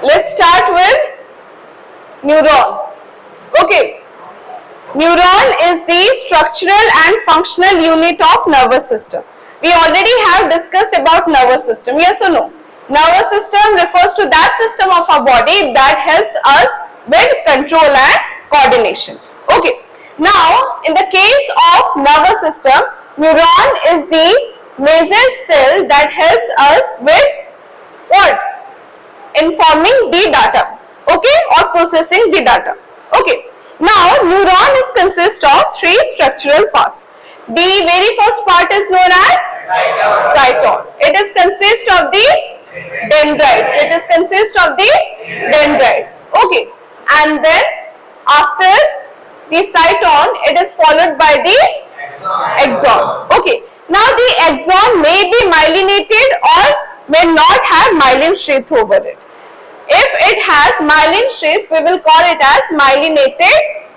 let's start with neuron. Okay, neuron is the structural and functional unit of nervous system. We already have discussed about nervous system, yes or no? Nervous system refers to that system of our body that helps us with control and coordination. Okay, now in the case of nervous system, neuron is the major cell that helps us with what? Informing the data, okay, or processing the data. Okay, now neuron is consist of three structural parts. The very first part is known as cyton. It is consist of the dendrites. It is consist of the dendrites. Okay, and then after the cyton, it is followed by the axon. Okay, now the axon may be myelinated or may not have myelin sheath over it. If it has myelin sheath, we will call it as myelinated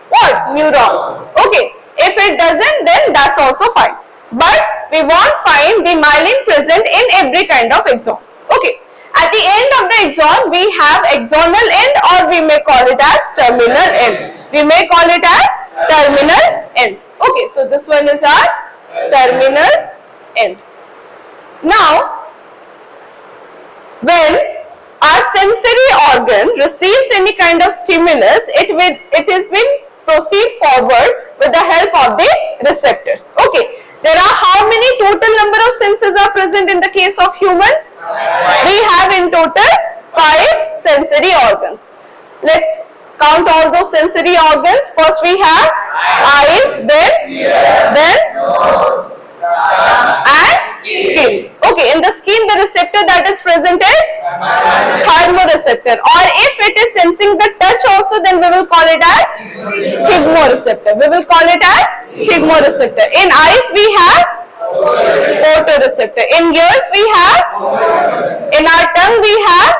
what? Neuron. Okay. If it doesn't, then that's also fine. But we won't find the myelin present in every kind of axon. Okay. At the end of the axon, we have axonal end, or we may call it as terminal end. We may call it as terminal end. Okay. So this one is our terminal end. Now, when our sensory organ receives any kind of stimulus, it is will proceed forward with the help of the receptors. Okay, there are how many total number of senses are present in the case of humans? We have in total 5 sensory organs. Let's count all those sensory organs. First we have eyes, then and skin. Okay, in the skin the receptor that is present is thermoreceptor, or if it is sensing the touch also, then we will call it as hygmoreceptor. We will call it as hygmoreceptor. In eyes we have photoreceptor. In ears we have, in our tongue we have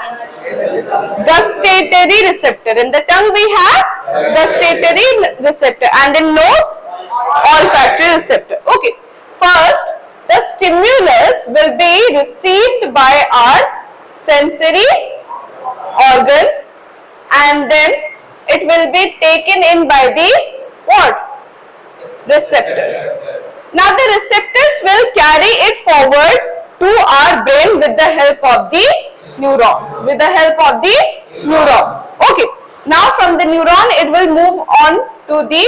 gustatory receptor. In the tongue we have gustatory receptor, and in nose olfactory receptor. Okay, first the stimulus will be received by our sensory organs, and then it will be taken in by the what? Receptors. Now the receptors will carry it forward to our brain with the help of the neurons. With the help of the neurons. Okay. Now from the neuron it will move on to the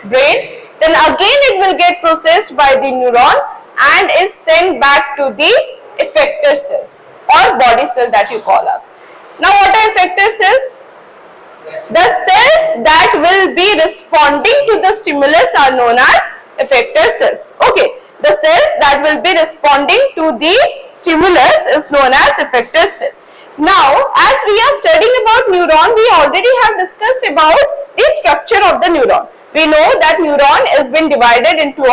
brain. Then again it will get processed by the neuron and is sent back to the effector cells or body cell that you call us. Now what are effector cells? The cells that will be responding to the stimulus are known as effector cells. Okay, the cells that will be responding to the stimulus is known as effector cell. Now as we are studying about neuron, we already have discussed about the structure of the neuron. We know that neuron has been divided into 3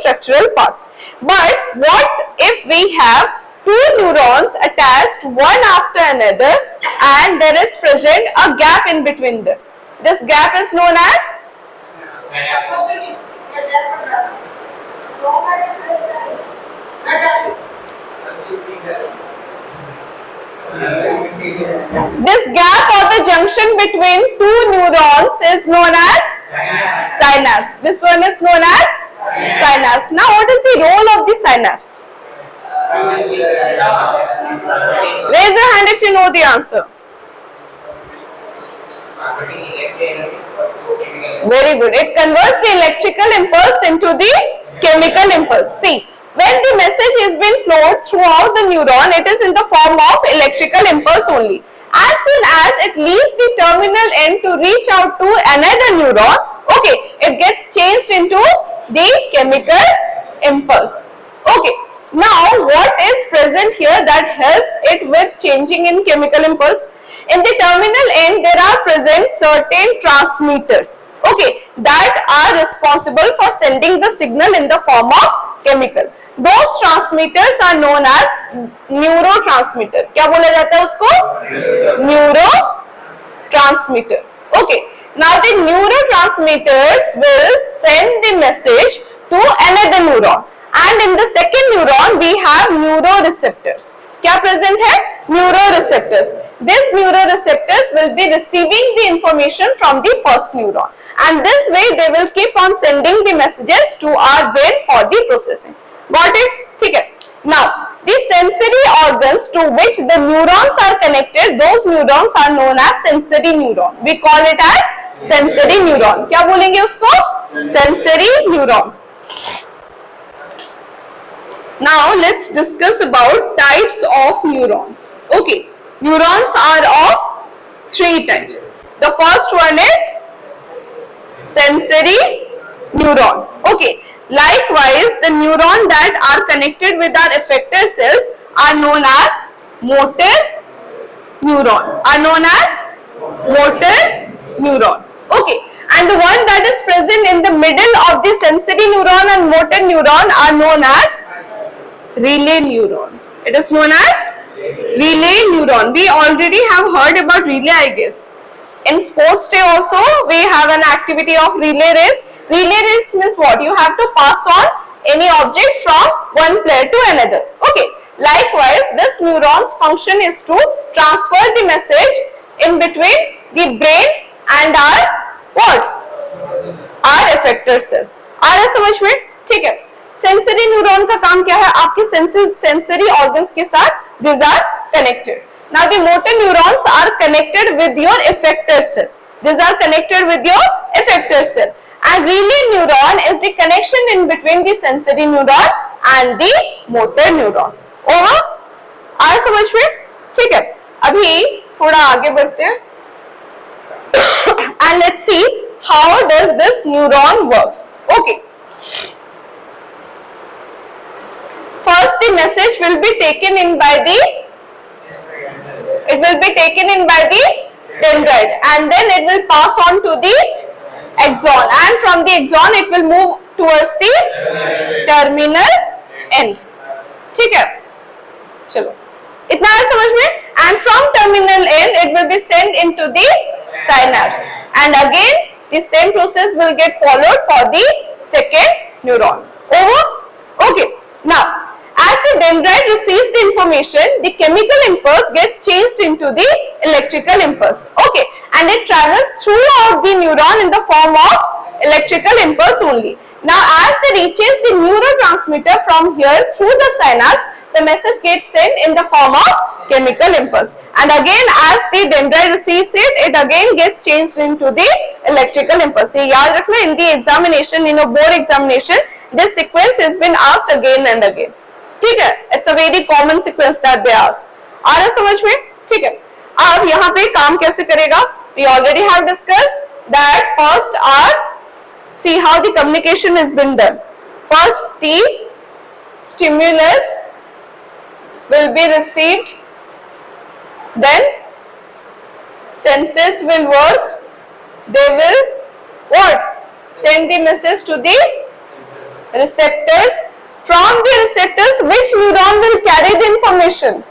structural parts. But what if we have 2 neurons attached one after another and there is present a gap in between them? This gap is known as? This gap or the junction between 2 neurons is known as synapse. This one is known as synapse. Now what is the role of the synapse? Raise your hand if you know the answer. Very good. It converts the electrical impulse into the chemical impulse. See, when the message is being flowed throughout the neuron, it is in the form of electrical impulse only. As soon as it leaves the terminal end to reach out to another neuron, okay, it gets changed into the chemical impulse. Okay, now what is present here that helps it with changing in chemical impulse? In the terminal end, there are present certain transmitters, okay, that are responsible for sending the signal in the form of chemical. Those transmitters are known as neurotransmitter. क्या बोला जाता है उसको? Neurotransmitter. Okay. Now the neurotransmitters will send the message to another neuron, and in the second neuron we have neuroreceptors. क्या present है? Neuroreceptors. these neuroreceptors will be receiving the information from the first neuron, and this way they will keep on sending the messages to our brain for the processing. Got it? ठीक है. Now the sensory organs to which the neurons are connected, those neurons are known as sensory neuron. We call it as sensory neuron. क्या बोलेंगे उसको? Sensory neuron. Now let's discuss about types of neurons. Okay, neurons are of 3 types. The first one is sensory neuron. Okay, likewise the neuron that are connected with our effector cells are known as motor neuron. Okay, and the one that is present in the middle of the sensory neuron and motor neuron are known as relay neuron. It is known as relay neuron. We already have heard about relay, I guess. In sports day also we have an activity of relay race. Relay race means what? You have to pass on any object from one player to another. Okay. Likewise, this neuron's function is to transfer the message in between the brain and our what? Our effector cell. आ रहा समझ में? ठीक है. Sensory neuron का काम क्या है? आपके सेंसरी ऑर्गन्स के साथ these are connected. Now the motor neurons are connected with your effector cell. These are connected with your effector cell. And relay neuron is the connection in between the sensory neuron and the motor neuron. Over? आया समझ में? ठीक है. अभी थोड़ा आगे बढ़ते हैं. And let's see how does this neuron works. Okay. First, the message will be taken in by the dendrite, and then it will pass on to the axon, and from the axon it will move towards the terminal end. ठीक है? चलो, इतना है समझ में? And from terminal end it will be sent into the synapse, and again the same process will get followed for the second neuron. Over? Okay. Now, as the dendrite receives the information, the chemical impulse gets changed into the electrical impulse. Okay, and it travels throughout the neuron in the form of electrical impulse only. Now, as it reaches the neurotransmitter from here through the synapse, the message gets sent in the form of chemical impulse. And again, as the dendrite receives it, it again gets changed into the electrical impulse. ये याद रखना, in the examination, in a board examination, this sequence has been asked again and again. ठीक है? It's a very common sequence that they ask. आ रहा समझ में? ठीक है. अब यहाँ पे काम कैसे करेगा? We already have discussed that first see how the communication has been done. First, the stimulus will be received, then senses will work, they will what? Send the message to the receptors. From the receptors, which neuron will carry the information?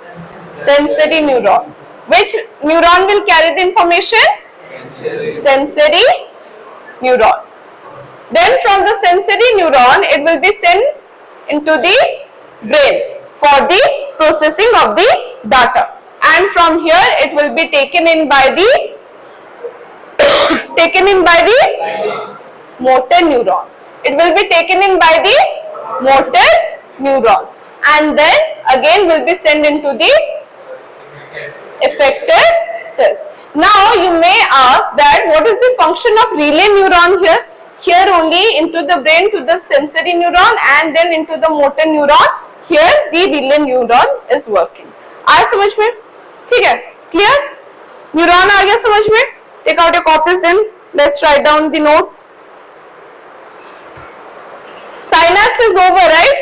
Sensory neuron. Which neuron will carry the information? Sensory neuron. Then from the sensory neuron, it will be sent into the brain for the processing of the data. And from here, it will be taken in by the motor neuron. It will be taken in by the motor neuron, and then again will be sent into the effector cells. Now you may ask that what is the function of relay neuron here? Here only into the brain to the sensory neuron and then into the motor neuron. Here the relay neuron is working. आया समझ में? ठीक है? Clear? Neuron आ गया समझ में? Take out your copies then. Let's write down the notes. Synapse is over, right?